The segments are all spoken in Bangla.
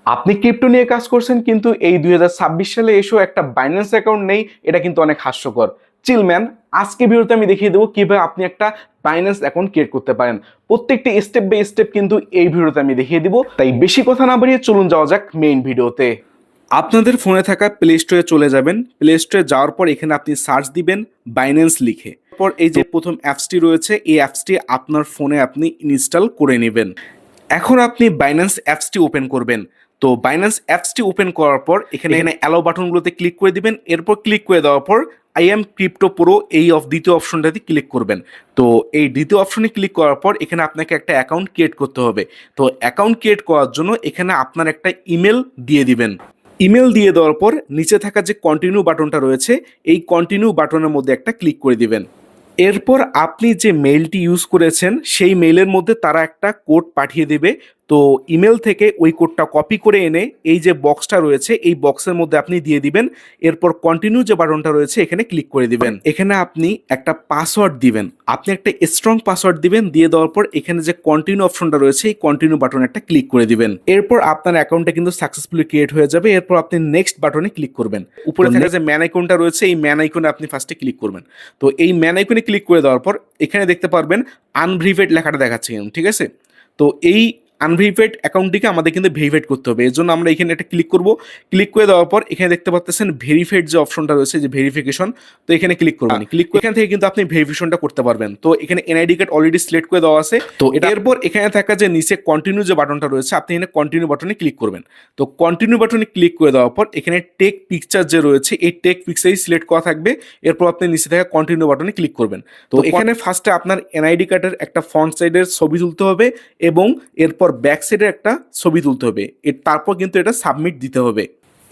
আপনি ক্রিপ্টো নিয়ে কাজ করছেন কিন্তু এই 2026 সালে এসেও একটা বাইন্যান্স অ্যাকাউন্ট নেই, এটা কিন্তু অনেক হাস্যকর। চিলম্যান, আজকে ভিডিওতে আমি দেখিয়ে দেবো কিভাবে আপনি একটা বাইন্যান্স অ্যাকাউন্ট ক্রিয়েট করতে পারেন। প্রত্যেকটি স্টেপ বাই স্টেপ কিন্তু এই ভিডিওতে আমি দেখিয়ে দিব। তাই বেশি কথা না বাড়িয়ে চলুন যাওয়া যাক মেইন ভিডিওতে। আপনাদের ফোনে থাকা প্লে স্টোরে চলে যাবেন। প্লে স্টোরে যাওয়ার পর এখানে আপনি সার্চ দিবেন বাইন্যান্স লিখে। পর এই যে প্রথম অ্যাপসটি রয়েছে, এই অ্যাপসটি আপনার ফোনে আপনি ইনস্টল করে নেবেন। এখন আপনি বাইন্যান্স অ্যাপসটি ওপেন করবেন। তো বাইন্যান্স অ্যাপসটি ওপেন করার পর এখানে অ্যালাউ বাটনগুলোতে ক্লিক করে দিবেন। এরপর ক্লিক করে দেওয়ার পর আই এম ক্রিপ্টো প্রো এই দ্বিতীয় অপশনটাতে ক্লিক করবেন। তো এই দ্বিতীয় অপশনে ক্লিক করার পর এখানে আপনাকে একটা অ্যাকাউন্ট ক্রিয়েট করতে হবে। তো অ্যাকাউন্ট ক্রিয়েট করার জন্য এখানে আপনার একটা ইমেল দিয়ে দিবেন। ইমেল দিয়ে দেওয়ার পর নিচে থাকা যে কন্টিনিউ বাটনটা রয়েছে, এই কন্টিনিউ বাটনের মধ্যে একটা ক্লিক করে দিবেন। এরপর আপনি যে মেইলটি ইউজ করেছেন সেই মেইলের মধ্যে তারা একটা কোড পাঠিয়ে দেবে। তো ইমেল থেকে ওই কোডটা কপি করে এনে এই যে বক্সটা রয়েছে এই বক্সের মধ্যে আপনি দিয়ে দিবেন। এরপর কন্টিনিউ যে বাটনটা রয়েছে এখানে ক্লিক করে দিবেন। এখানে আপনি একটা পাসওয়ার্ড দিবেন, আপনি একটা স্ট্রং পাসওয়ার্ড দিবেন। দিয়ে দেওয়ার পর এখানে যে কন্টিনিউ অপশনটা রয়েছে এই কন্টিনিউ বাটনে একটা ক্লিক করে দিবেন। এরপর আপনার অ্যাকাউন্টটা কিন্তু সাকসেসফুলি ক্রিয়েট হয়ে যাবে। এরপর আপনি নেক্সট বাটনে ক্লিক করবেন। উপরে থাকা যে ম্যান আইকনটা রয়েছে এই ম্যান আইকনে আপনি ফার্স্টে ক্লিক করবেন। তো এই ম্যান আইকনে ক্লিক করে দেওয়ার পর এখানে দেখতে পারবেন আনভেরিফাইড লেখাটা দেখাচ্ছে, ঠিক আছে? তো এই আনভেরিফাইড অ্যাকাউন্টটিকে আমাদের কিন্তু ভেরিফাইড করতে হবে। এর জন্য আমরা এখানে একটা ক্লিক করব। ক্লিক করে দেওয়ার পর এখানে দেখতে পাচ্ছেন ভেরিফাইড যে অপশনটা রয়েছে, যে ভেরিফিকেশন, তো এখানে ক্লিক করবেন। ক্লিক করে এখান থেকে কিন্তু আপনি ভেরিফিকেশনটা করতে পারবেন। তো এখানে এনআইডি কার্ড অলরেডি সিলেক্ট করে দেওয়া আছে। তো এরপর এখানে থাকা যে নিচে কন্টিনিউ যে বাটনটা রয়েছে আপনি এখানে কন্টিনিউ বাটনে ক্লিক করবেন। তো কন্টিনিউ বাটনে ক্লিক করে দেওয়ার পর এখানে টেক পিকচার যে রয়েছে এই টেক পিকচারই সিলেক্ট করা থাকবে। এরপর আপনি নিচে থাকা কন্টিনিউ বাটনে ক্লিক করবেন। তো এখানে ফার্স্টে আপনার এনআইডি কার্ডের একটা ফ্রন্ট সাইডের ছবি তুলতে হবে এবং এরপর ব্যাক সাইডের একটা ছবি তুলতে হবে। তারপর কিন্তু এটা সাবমিট দিতে হবে।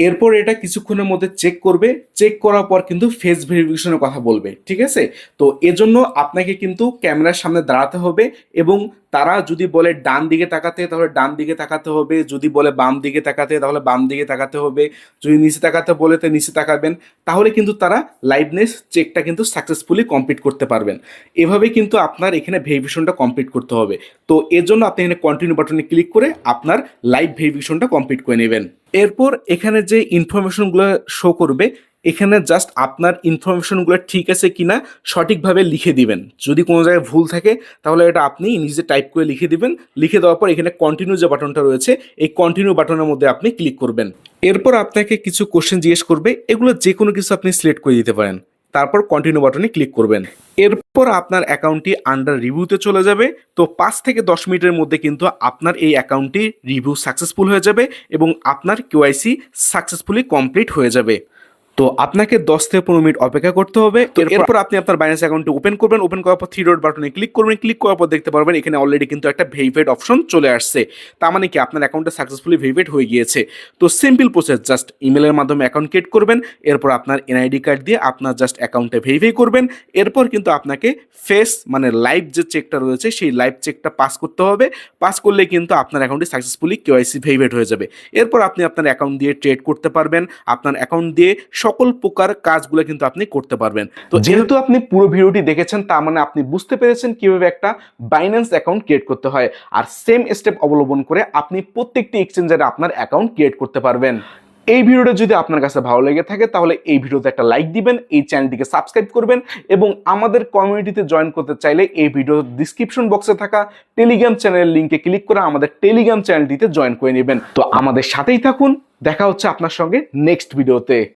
এরপর এটা কিছুক্ষণের মধ্যে চেক করবে। চেক করার পর কিন্তু ফেস ভেরিফিকেশনের কথা বলবে, ঠিক আছে? তো এজন্য আপনাকে কিন্তু ক্যামেরার সামনে দাঁড়াতে হবে এবং তারা যদি বলে ডান দিকে তাকাতে তাহলে ডান দিকে তাকাতে হবে, যদি বলে বাম দিকে তাকাতে তাহলে বাম দিকে তাকাতে হবে, যদি নিচে তাকাতে বলে তো নিচে তাকাবেন। তাহলে কিন্তু তারা লাইভনেস চেকটা কিন্তু সাকসেসফুলি কমপ্লিট করতে পারবেন। এভাবে কিন্তু আপনার এখানে ভেরিফিকেশনটা কমপ্লিট করতে হবে। তো এর জন্য আপনি এখানে কন্টিনিউ বাটনে ক্লিক করে আপনার লাইভ ভেরিফিকেশনটা কমপ্লিট করে নেবেন। এরপর এখানে যে ইনফরমেশনগুলো শো করবে এখানে জাস্ট আপনার ইনফরমেশনগুলো ঠিক আছে কিনা সঠিকভাবে লিখে দিবেন। যদি কোনো জায়গায় ভুল থাকে তাহলে এটা আপনি নিজে টাইপ করে লিখে দিবেন। লিখে দেওয়ার পর এখানে কন্টিনিউ যে বাটনটা রয়েছে এই কন্টিনিউ বাটনের মধ্যে আপনি ক্লিক করবেন। এরপর আপনাকে কিছু কোশ্চেন জিজ্ঞেস করবে, এগুলো যে কোনো কিছু আপনি সিলেক্ট করে দিতে পারেন। তারপর কন্টিনিউ বাটনে ক্লিক করবেন। এরপর আপনার অ্যাকাউন্টটি আন্ডার রিভিউতে চলে যাবে। তো 5 থেকে 10 মিনিটের মধ্যে কিন্তু আপনার এই অ্যাকাউন্টটি রিভিউ সাকসেসফুল হয়ে যাবে এবং আপনার কেওয়াইসি সাকসেসফুলি কমপ্লিট হয়ে যাবে। তো আপনাকে 10 থেকে 15 মিনিট অপেক্ষা করতে হবে। তো এরপর আপনি আপনার বাইন্যান্স অ্যাকাউন্টটি ওপেন করবেন। ওপেন করার পর থ্রি ডট বাটনে ক্লিক করবেন। ক্লিক করার পর দেখতে পারবেন এখানে অলরেডি কিন্তু একটা ভেরিফাইড অপশন চলে আসছে। তার মানে কি আপনার অ্যাকাউন্টটা সাকসেসফুলি ভেরিফাইড হয়ে গিয়েছে। তো সিম্পল প্রসেস, জাস্ট ইমেলের মাধ্যমে অ্যাকাউন্ট ক্রিয়েট করবেন। এরপর আপনার এনআইডি কার্ড দিয়ে আপনার জাস্ট অ্যাকাউন্টে ভেরিফাই করবেন। এরপর কিন্তু আপনাকে ফেস মানে লাইভ যে চেকটা রয়েছে সেই লাইভ চেকটা পাস করতে হবে। পাস করলে কিন্তু আপনার অ্যাকাউন্টটি সাকসেসফুলি কেওয়াইসি ভেরিফাইড হয়ে যাবে। এরপর আপনি আপনার অ্যাকাউন্ট দিয়ে ট্রেড করতে পারবেন। আপনার অ্যাকাউন্ট দিয়ে সকল প্রকার কাজগুলো কিন্তু আপনি করতে পারবেন। তো যেহেতু আপনি পুরো ভিডিওটি দেখেছেন তার মানে আপনি বুঝতে পেরেছেন কিভাবে একটা বাইন্যান্স অ্যাকাউন্ট ক্রিয়েট করতে হয়। আর সেম স্টেপ অবলম্বন করে আপনি প্রত্যেকটি এক্সচেঞ্জারে আপনার অ্যাকাউন্ট ক্রিয়েট করতে পারবেন। এই ভিডিওটা যদি আপনার কাছে ভালো লেগে থাকে তাহলে এই ভিডিওতে একটা লাইক দিবেন, এই চ্যানেলটিকে সাবস্ক্রাইব করবেন এবং আমাদের কমিউনিটিতে জয়েন করতে চাইলে এই ভিডিওর ডিসক্রিপশন বক্সে থাকা টেলিগ্রাম চ্যানেলের লিংকে ক্লিক করে আমাদের টেলিগ্রাম চ্যানেলটিতে জয়েন করে নেবেন। তো আমাদের সাথেই থাকুন, দেখা হচ্ছে আপনার সঙ্গে নেক্সট ভিডিওতে।